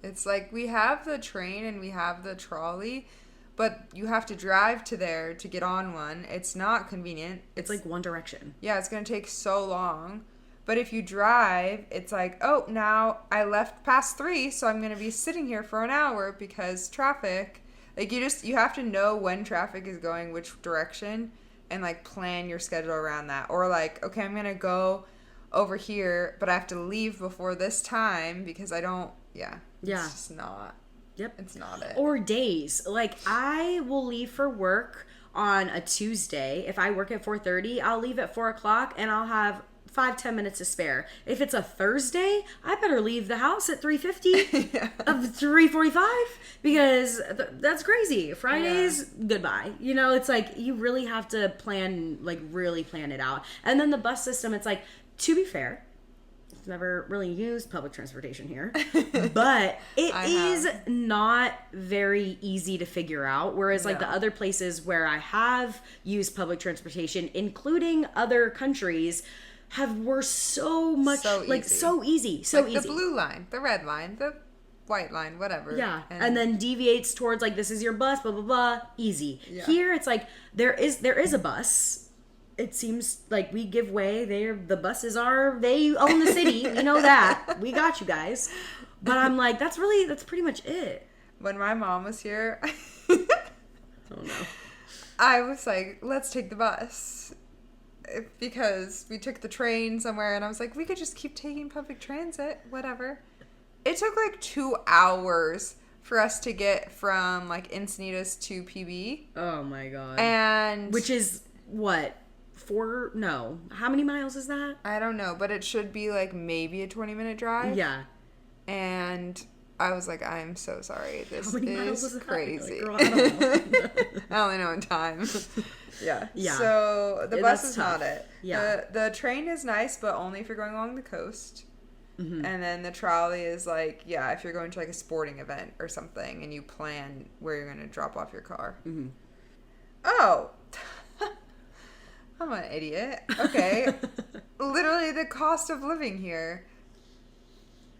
[SPEAKER 1] It's like we have the train and we have the trolley, but you have to drive to there to get on one. It's not convenient.
[SPEAKER 2] It's like one direction.
[SPEAKER 1] Yeah, it's going to take so long. But if you drive, it's like, oh, now I left past 3, so I'm going to be sitting here for an hour because traffic. Like, you have to know when traffic is going which direction and, like, plan your schedule around that. Or, like, okay, I'm going to go over here, but I have to leave before this time because I don't, It's just not.
[SPEAKER 2] Yep.
[SPEAKER 1] It's not it.
[SPEAKER 2] Or days. Like, I will leave for work on a Tuesday. If I work at 4:30, I'll leave at 4 o'clock and I'll have 5-10 minutes to spare. If it's a Thursday, I better leave the house at 3:50 of 3:45 because that's crazy. Fridays, goodbye. You know, it's like you really have to really plan it out. And then the bus system, it's like, to be fair, never really used public transportation here, but it is not very easy to figure out, whereas like the other places where I have used public transportation, including other countries, were so easy. The blue line, the red line, the white line, whatever. Yeah. And then deviates towards like, this is your bus, blah blah blah, easy. Here it's like there is a bus. It seems like we give way. The buses they own the city. You know that. We got you guys. But I'm like, that's pretty much it. When my mom was here, oh no, I was like, let's take the bus. Because we took the train somewhere and I was like, we could just keep taking public transit, whatever. It took like 2 hours for us to get from like Encinitas to PB. Oh my God. And which is what? How many miles is that? I don't know, but it should be like maybe a 20-minute drive. Yeah. And I was like, I'm so sorry. This is crazy. Like, girl, I don't know. I only know in time. Yeah. So the bus is tough. Not it. Yeah. The train is nice, but only if you're going along the coast. Mm-hmm. And then the trolley is like, if you're going to like a sporting event or something and you plan where you're going to drop off your car. Mm-hmm. Oh. I'm an idiot. Okay. Literally, the cost of living here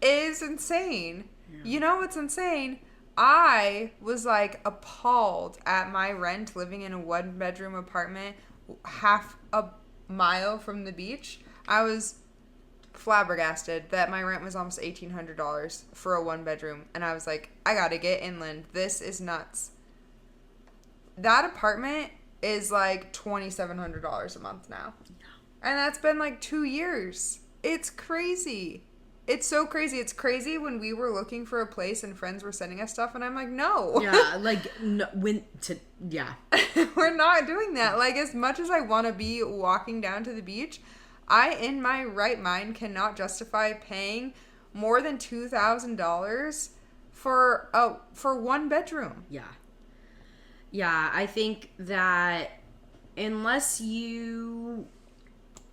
[SPEAKER 2] is insane. Yeah. You know what's insane? I was like appalled at my rent living in a 1-bedroom apartment half a mile from the beach. I was flabbergasted that my rent was almost $1,800 for a 1-bedroom. And I was like, I gotta get inland. This is nuts. That apartment is like $2,700 a month now. And that's been like 2 years. It's crazy.
[SPEAKER 1] It's so crazy. It's crazy when we were looking for a place and friends were sending us stuff and I'm like, no.
[SPEAKER 2] Yeah, yeah.
[SPEAKER 1] We're not doing that. Like, as much as I want to be walking down to the beach, I, in my right mind, cannot justify paying more than $2,000 for one bedroom.
[SPEAKER 2] Yeah. Yeah, I think that unless you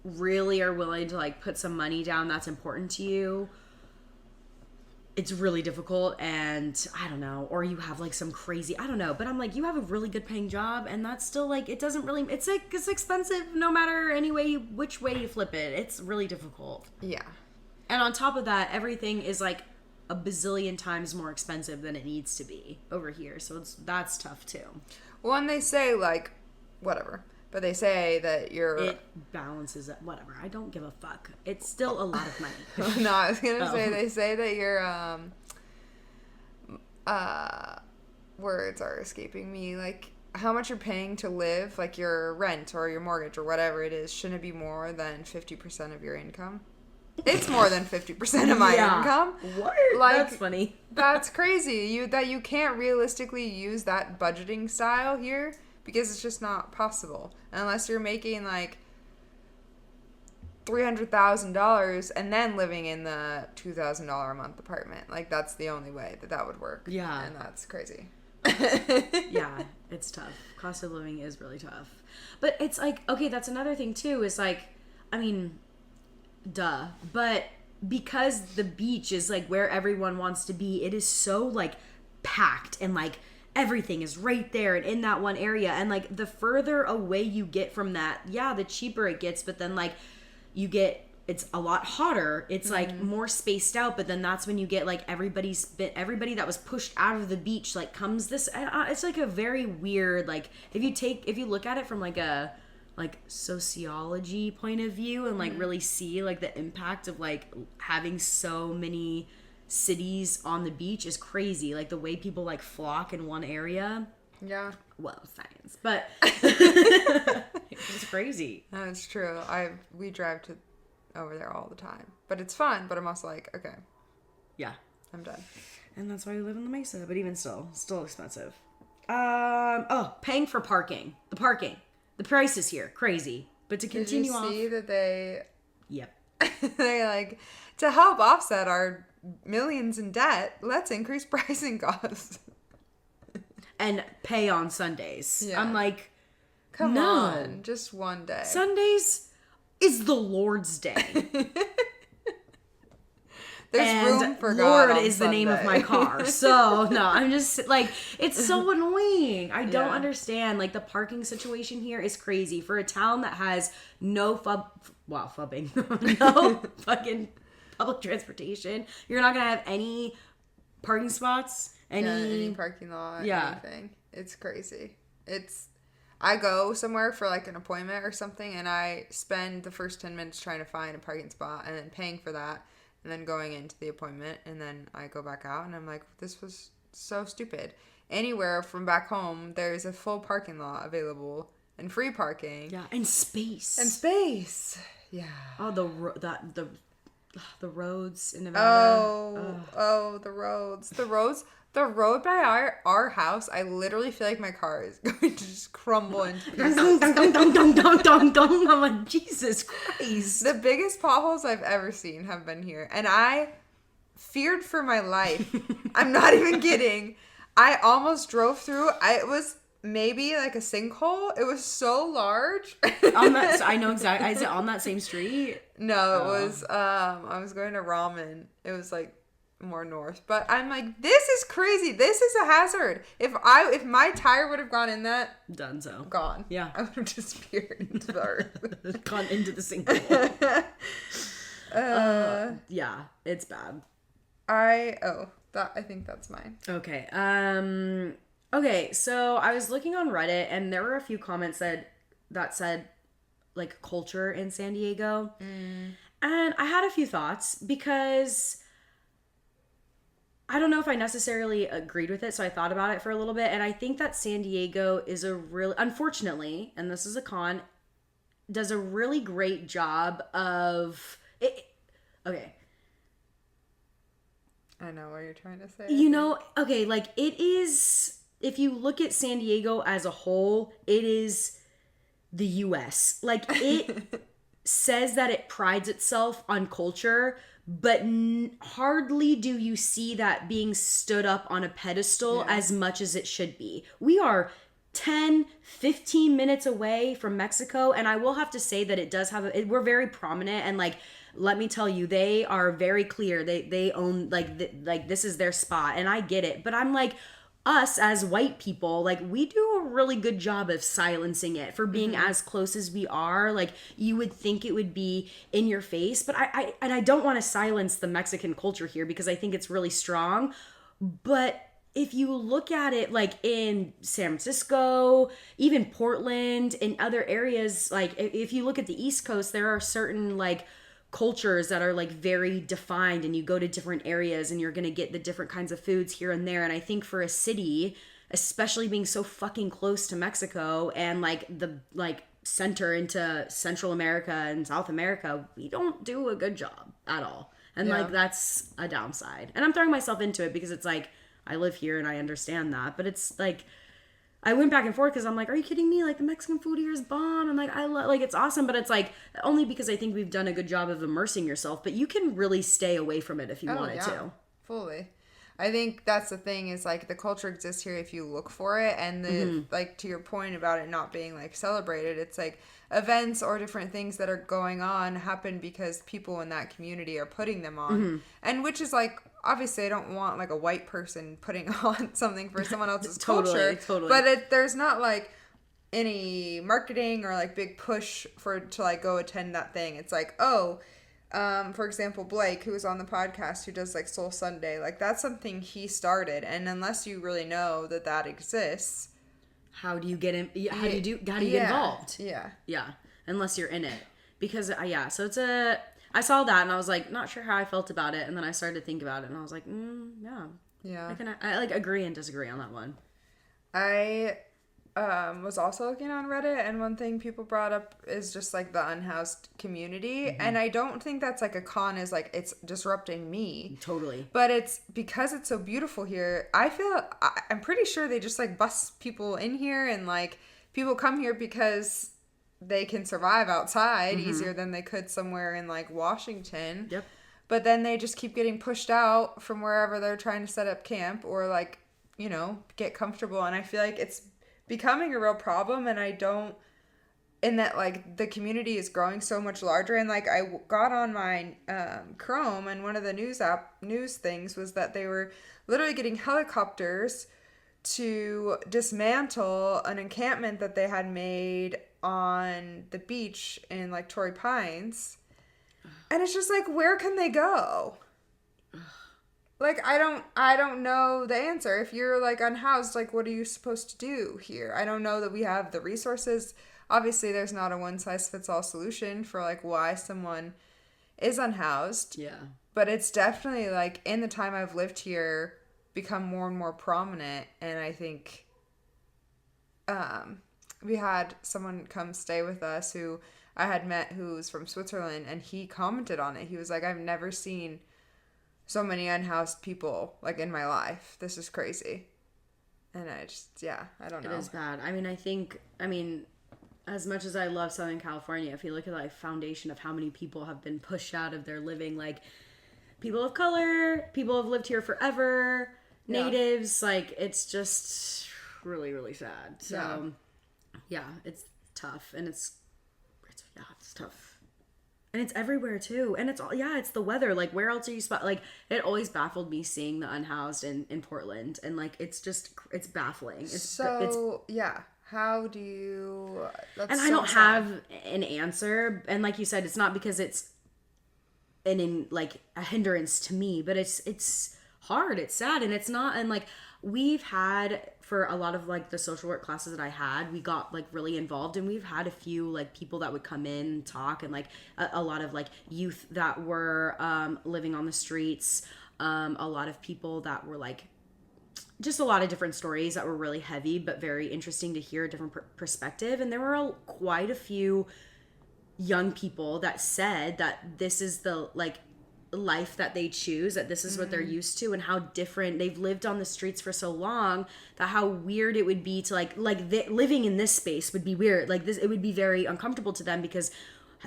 [SPEAKER 2] really are willing to like put some money down that's important to you, it's really difficult. And I don't know, or you have like some crazy, I don't know, but I'm like, you have a really good paying job and that's still like, it doesn't really, it's like, it's expensive no matter which way you flip it. It's really difficult.
[SPEAKER 1] Yeah.
[SPEAKER 2] And on top of that, everything is like a bazillion times more expensive than it needs to be over here. So that's tough too.
[SPEAKER 1] Well, and they say like, whatever. But they say that
[SPEAKER 2] it balances it. Whatever. I don't give a fuck. It's still a lot of money.
[SPEAKER 1] No, I was gonna say they say that your words are escaping me. Like how much you're paying to live, like your rent or your mortgage or whatever it is, shouldn't be more than 50% of your income. It's more than 50% of my income.
[SPEAKER 2] What?
[SPEAKER 1] Like,
[SPEAKER 2] that's funny.
[SPEAKER 1] That's crazy. You can't realistically use that budgeting style here. Because it's just not possible. Unless you're making like $300,000 and then living in the $2,000 a month apartment. Like that's the only way that would work.
[SPEAKER 2] Yeah.
[SPEAKER 1] And that's crazy.
[SPEAKER 2] Yeah, it's tough. Cost of living is really tough. But it's like, okay, that's another thing too, is like, I mean, duh. But because the beach is like where everyone wants to be, it is so like packed and like everything is right there and in that one area. And like the further away you get from that, yeah, the cheaper it gets. But then like it's a lot hotter. It's like more spaced out. But then that's when you get like everybody that was pushed out of the beach like comes this. It's like a very weird, like if you look at it from like a like sociology point of view and like really see like the impact of like having so many cities on the beach is crazy. Like the way people like flock in one area.
[SPEAKER 1] Yeah.
[SPEAKER 2] Well, science, but it's crazy.
[SPEAKER 1] That's true. We drive over there all the time, but it's fun. But I'm also like, okay,
[SPEAKER 2] yeah,
[SPEAKER 1] I'm done.
[SPEAKER 2] And that's why we live in the Mesa. But even still expensive. Paying for parking. The price is here crazy. But to continue on,
[SPEAKER 1] did you see that they?
[SPEAKER 2] Yep.
[SPEAKER 1] They like to help offset our millions in debt. Let's increase pricing costs
[SPEAKER 2] and pay on Sundays. Yeah. I'm like,
[SPEAKER 1] come on, just one day.
[SPEAKER 2] Sundays is the Lord's day.
[SPEAKER 1] There's room for God
[SPEAKER 2] Lord
[SPEAKER 1] on
[SPEAKER 2] is
[SPEAKER 1] Sunday.
[SPEAKER 2] The name of my car. So no, I'm just like, it's so annoying. I don't understand. Like the parking situation here is crazy for a town that has no fubbing, no fucking public transportation. You're not gonna have any parking spots, any
[SPEAKER 1] parking lot, anything. It's crazy. I go somewhere for like an appointment or something, and I spend the first 10 minutes trying to find a parking spot, and then paying for that, and then going into the appointment, and then I go back out, and I'm like, this was so stupid. Anywhere from back home, there's a full parking lot available and free parking.
[SPEAKER 2] Yeah, and space.
[SPEAKER 1] Yeah.
[SPEAKER 2] Oh, the roads in Nevada.
[SPEAKER 1] The roads. The road by our house, I literally feel like my car is going to just crumble into pieces.
[SPEAKER 2] I'm like, Jesus Christ.
[SPEAKER 1] The biggest potholes I've ever seen have been here. And I feared for my life. I'm not even kidding. I almost drove through. It was maybe like a sinkhole. It was so large.
[SPEAKER 2] I know exactly. Is it on that same street?
[SPEAKER 1] No, it was, I was going to Ramen. It was like more north, but I'm like, this is crazy. This is a hazard. If my tire would have gone in that,
[SPEAKER 2] done so,
[SPEAKER 1] gone.
[SPEAKER 2] Yeah,
[SPEAKER 1] I would have disappeared into the earth.
[SPEAKER 2] Gone into the sinkhole. Yeah, it's bad.
[SPEAKER 1] I think that's mine.
[SPEAKER 2] Okay. Okay, so I was looking on Reddit and there were a few comments that said like culture in San Diego. And I had a few thoughts because I don't know if I necessarily agreed with it, so I thought about it for a little bit, and I think that San Diego is unfortunately, and this is a con, does a really great job of it. Okay.
[SPEAKER 1] I know what you're trying to say.
[SPEAKER 2] You know, okay, like it is, if you look at San Diego as a whole, it is the US. Like it says that it prides itself on culture, but hardly do you see that being stood up on a pedestal as much as it should be. We are 10, 15 minutes away from Mexico, and I will have to say that it does have we're very prominent, and like, let me tell you, they are very clear. They own like this is their spot, and I get it. But I'm like, us as white people, like we do a really good job of silencing it for being as close as we are. Like you would think it would be in your face, but I don't want to silence the Mexican culture here because I think it's really strong. But if you look at it like in San Francisco, even Portland, in other areas, like if you look at the East Coast, there are certain like cultures that are like very defined, and you go to different areas and you're going to get the different kinds of foods here and there. And I think for a city, especially being so fucking close to Mexico and like the like center into Central America and South America, we don't do a good job at all. And like that's a downside. And I'm throwing myself into it because it's like I live here and I understand that, but it's like I went back and forth because I'm like, are you kidding me? Like the Mexican food here is bomb, and like I love, like it's awesome, but it's like only because I think we've done a good job of immersing yourself. But you can really stay away from it if you wanted to.
[SPEAKER 1] Fully. I think that's the thing is like the culture exists here if you look for it, and the like to your point about it not being like celebrated, it's like events or different things that are going on happen because people in that community are putting them on, and which is like obviously I don't want like a white person putting on something for someone else's culture, but there's not like any marketing or like big push to like go attend that thing. It's like, oh, for example, Blake, who was on the podcast, who does like Soul Sunday, like that's something he started, and unless you really know that exists,
[SPEAKER 2] how do you get in? How do you get involved?
[SPEAKER 1] Yeah.
[SPEAKER 2] Unless you're in it, because so it's a. I saw that and I was like, not sure how I felt about it, and then I started to think about it, and I was like,
[SPEAKER 1] yeah.
[SPEAKER 2] I like agree and disagree on that one.
[SPEAKER 1] I was also looking on Reddit, and one thing people brought up is just like the unhoused community, and I don't think that's like a con is like it's disrupting me
[SPEAKER 2] totally,
[SPEAKER 1] but it's because it's so beautiful here. I'm pretty sure they just like bus people in here, and like people come here because they can survive outside easier than they could somewhere in like Washington.
[SPEAKER 2] Yep.
[SPEAKER 1] But then they just keep getting pushed out from wherever they're trying to set up camp or like, you know, get comfortable, and I feel like it's becoming a real problem, and I don't, in that like the community is growing so much larger, and like I got on my Chrome, and one of the news things was that they were literally getting helicopters to dismantle an encampment that they had made on the beach in like Torrey Pines, and it's just like, where can they go? Like, I don't know the answer. If you're, like, unhoused, like, what are you supposed to do here? I don't know that we have the resources. Obviously, there's not a one-size-fits-all solution for, like, why someone is unhoused.
[SPEAKER 2] Yeah.
[SPEAKER 1] But it's definitely, like, in the time I've lived here, become more and more prominent. And I think we had someone come stay with us who I had met who's from Switzerland, and he commented on it. He was like, I've never seen so many unhoused people like in my life. This is crazy. And I just, I don't know.
[SPEAKER 2] It is bad. I mean, as much as I love Southern California, if you look at like foundation of how many people have been pushed out of their living, like people of color, people have lived here forever, natives, like it's just really, really sad. So it's tough, and it's tough. And it's everywhere too. And it's all, it's the weather. Like, where else are you like, it always baffled me seeing the unhoused in Portland. And like, it's baffling.
[SPEAKER 1] How do you,
[SPEAKER 2] and I don't have an answer. And like you said, it's not because it's like a hindrance to me, but it's hard. It's sad. And it's not, and like, we've had, for a lot of like the social work classes that I had, we got like really involved, and we've had a few like people that would come in and talk, and like a lot of like youth that were living on the streets, a lot of people that were like, just a lot of different stories that were really heavy but very interesting to hear a different perspective. And there were quite a few young people that said that this is the like life that they choose, that this is what they're used to, and how different they've lived on the streets for so long, that how weird it would be to living in this space would be weird. Like this, it would be very uncomfortable to them because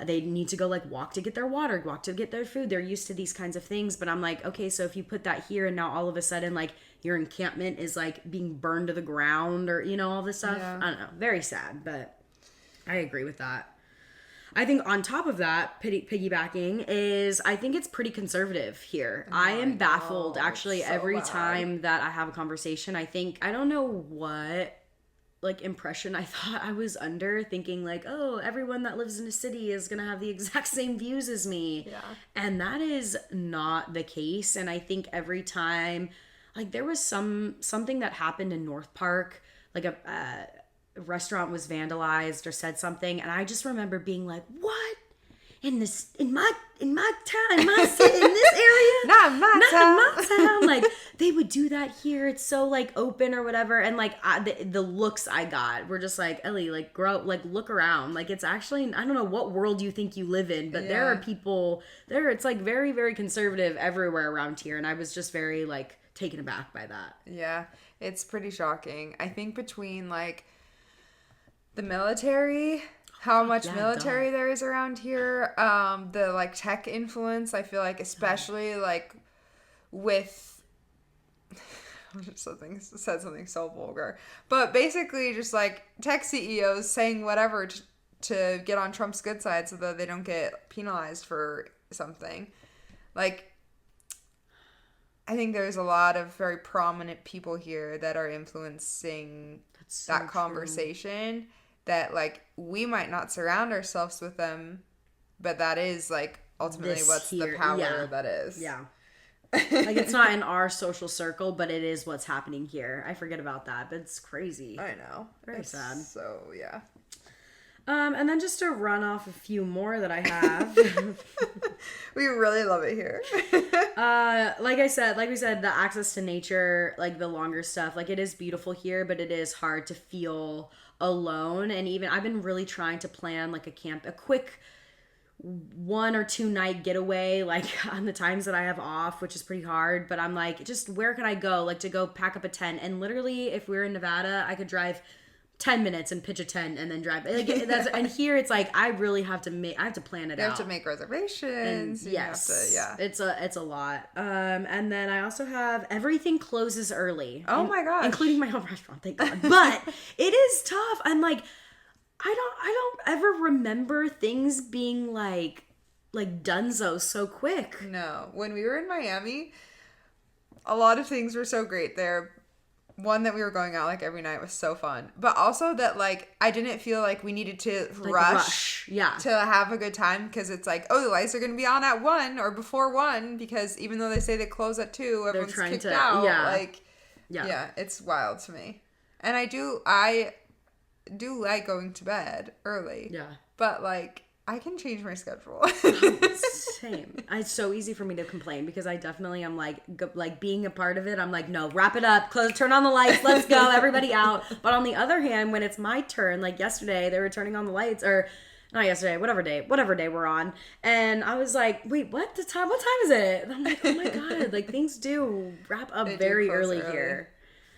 [SPEAKER 2] they need to go like walk to get their water, walk to get their food. They're used to these kinds of things. But I'm like, okay, so if you put that here and now all of a sudden like your encampment is like being burned to the ground, or, you know, all this stuff.
[SPEAKER 1] Yeah.
[SPEAKER 2] I don't know. Very sad, but I agree with that. I think on top of that, piggybacking is, I think it's pretty conservative here. I am baffled actually every time that I have a conversation. I don't know what like impression I thought I was under, thinking like, oh, everyone that lives in a city is gonna have the exact same views as me.
[SPEAKER 1] Yeah. And
[SPEAKER 2] that is not the case. And I think every time, like there was something that happened in North Park, like a restaurant was vandalized or said something, and I just remember being like, what? In my town, in my city, in this area?
[SPEAKER 1] Not in my
[SPEAKER 2] town. Like, they would do that here. It's so, like, open or whatever. And, like, the looks I got were just like, Ellie, like, look around. Like, it's actually, I don't know what world you think you live in, but there are people there. It's, like, very, very conservative everywhere around here. And I was just very, like, taken aback by that.
[SPEAKER 1] Yeah, it's pretty shocking. I think between, like, the military, how much military there is around here, the like tech influence, I feel like, especially like with said something so vulgar, but basically just like tech CEOs saying whatever to get on Trump's good side so that they don't get penalized for something. Like, I think there's a lot of very prominent people here that are influencing that conversation. That, like, we might not surround ourselves with them, but that is, like, ultimately the power that is.
[SPEAKER 2] Yeah. Like, it's not in our social circle, but it is what's happening here. I forget about that, but it's crazy.
[SPEAKER 1] I know.
[SPEAKER 2] Very sad.
[SPEAKER 1] So, yeah.
[SPEAKER 2] And then just to run off a few more that I have.
[SPEAKER 1] We really love it here.
[SPEAKER 2] Like we said, the access to nature, like the longer stuff, like it is beautiful here, but it is hard to feel alone. And even I've been really trying to plan like a quick 1 or 2 night getaway, like on the times that I have off, which is pretty hard, but I'm like, just where can I go? Like to go pack up a tent. And literally if we're in Nevada, I could drive 10 minutes and pitch a tent and then drive. Like, and here it's like, I really have to plan it out.
[SPEAKER 1] You have to make reservations.
[SPEAKER 2] And yes. It's a lot. And then I also have everything closes early.
[SPEAKER 1] Oh my gosh.
[SPEAKER 2] Including my own restaurant, thank God. But it is tough. I'm like, I don't ever remember things being like donezo so quick.
[SPEAKER 1] No. When we were in Miami, a lot of things were so great there. One, that we were going out like every night was so fun, but also that like I didn't feel like we needed to rush to have a good time, because it's like, oh, the lights are going to be on at 1 or before 1, because even though they say they close at 2, everyone's kicked out. Yeah, it's wild to me. And I do like going to bed early. Yeah, but like I can change my schedule.
[SPEAKER 2] Same. It's so easy for me to complain, because I definitely am like being a part of it. I'm like, no, wrap it up, turn on the lights, let's go, everybody out. But on the other hand, when it's my turn, like yesterday, they were turning on the lights, or not yesterday, whatever day we're on, and I was like, wait, what time is it? And I'm like, oh my God, like things do wrap up very early here.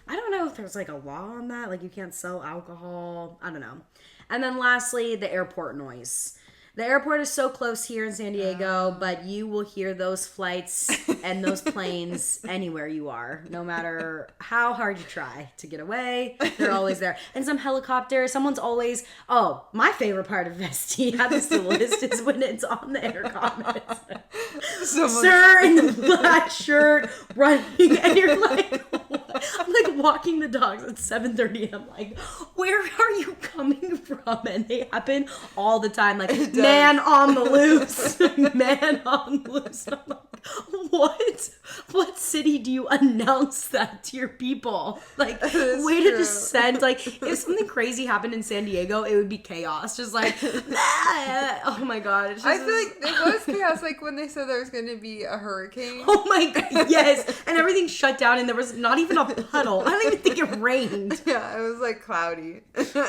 [SPEAKER 2] I don't know if there's like a law on that, like you can't sell alcohol, I don't know. And then lastly, the airport noise. The airport is so close here in San Diego, but you will hear those flights and those planes anywhere you are, no matter how hard you try to get away. They're always there. And some helicopter, someone's always, my favorite part of ST, add this to the list, is when it's on the aircon. Sir in the black shirt running, and you're like, I'm like walking the dogs at 7:30, and I'm like, where are you coming from? And they happen all the time, like, man on the loose. Man on the loose. I'm like, what? what city do you announce that to your people? Like, way to just send, like, if something crazy happened in San Diego, it would be chaos. Just like, oh my God.
[SPEAKER 1] I feel like it was chaos, like, when they said there was going to be a hurricane.
[SPEAKER 2] Oh my God, yes. And everything shut down, and there was not even a puddle. I don't even think it rained.
[SPEAKER 1] Yeah, it was, like, cloudy.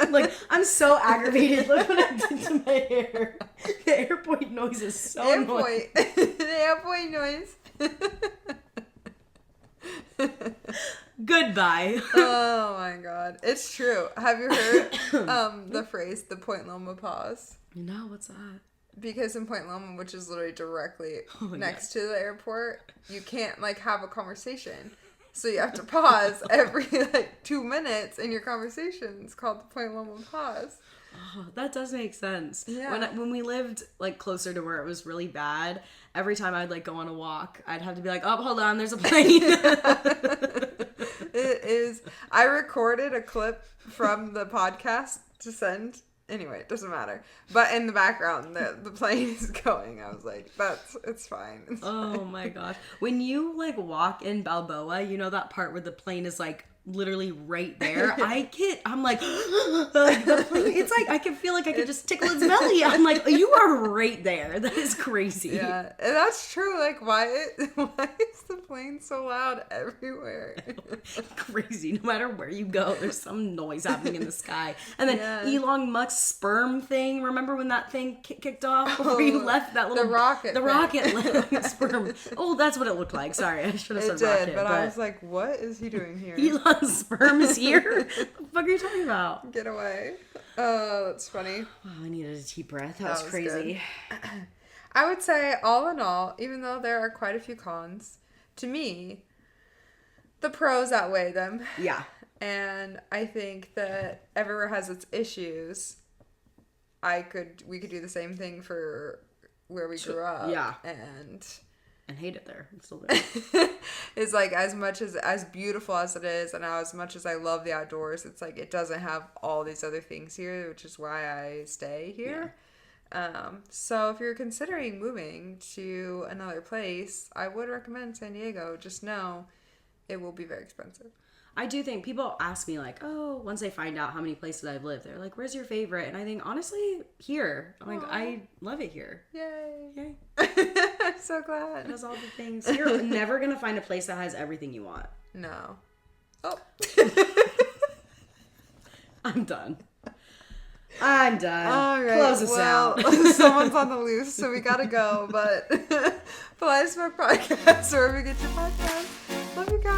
[SPEAKER 2] Like, I'm so aggravated. Look what I did to my hair. The airport noise is so annoying.
[SPEAKER 1] The airport noise.
[SPEAKER 2] Goodbye.
[SPEAKER 1] Oh my God. It's true. Have you heard the phrase, the Point Loma pause?
[SPEAKER 2] No, what's that?
[SPEAKER 1] Because in Point Loma, which is literally directly next to the airport, you can't, like, have a conversation. So you have to pause every, like, 2 minutes in your conversation. It's called the Point Loma pause.
[SPEAKER 2] Oh, that does make sense.
[SPEAKER 1] Yeah.
[SPEAKER 2] When we lived, like, closer to where it was really bad, every time I'd, like, go on a walk, I'd have to be like, oh, hold on, there's a plane.
[SPEAKER 1] It is. I recorded a clip from the podcast to send. Anyway, it doesn't matter. But in the background, the plane is going. I was like, it's fine. It's
[SPEAKER 2] oh
[SPEAKER 1] fine.
[SPEAKER 2] my gosh. When you, like, walk in Balboa, you know that part where the plane is, like, literally right there? I'm like, the plane, it's like, I can feel like I could just tickle its belly. I'm like, you are right there. That is crazy.
[SPEAKER 1] Yeah, and that's true. Like, why is the plane so loud everywhere?
[SPEAKER 2] Crazy. No matter where you go, there's some noise happening in the sky. And then Elon Musk's sperm thing. Remember when that thing kicked off? Where you left that little...
[SPEAKER 1] The rocket.
[SPEAKER 2] The rocket sperm. Oh, that's what it looked like. Sorry, I should have said rocket.
[SPEAKER 1] But I was like, what is he doing here?
[SPEAKER 2] Elon's sperm is here? What the fuck are you talking about?
[SPEAKER 1] Get away. Oh, that's funny.
[SPEAKER 2] Oh, I needed a deep breath. That was crazy.
[SPEAKER 1] I would say, all in all, even though there are quite a few cons, to me, the pros outweigh them.
[SPEAKER 2] Yeah.
[SPEAKER 1] And I think that everywhere has its issues. We could do the same thing for where we grew up.
[SPEAKER 2] Yeah.
[SPEAKER 1] And
[SPEAKER 2] hate it there. I'm still there.
[SPEAKER 1] It's like, as beautiful as it is, and as much as I love the outdoors, it's like it doesn't have all these other things here, which is why I stay here. Yeah. So if you're considering moving to another place, I would recommend San Diego. Just know it will be very expensive.
[SPEAKER 2] I do think people ask me, like, oh, once they find out how many places I've lived, they're like, where's your favorite? And I think, honestly, here. I'm like, I love it here.
[SPEAKER 1] Yay. I'm so glad.
[SPEAKER 2] It has all the things. You're never going to find a place that has everything you want.
[SPEAKER 1] No. Oh.
[SPEAKER 2] I'm done. All right. Close us out.
[SPEAKER 1] Someone's on the loose, so we gotta go. But Polite Smoke Podcast, wherever you get your podcast. Love you guys.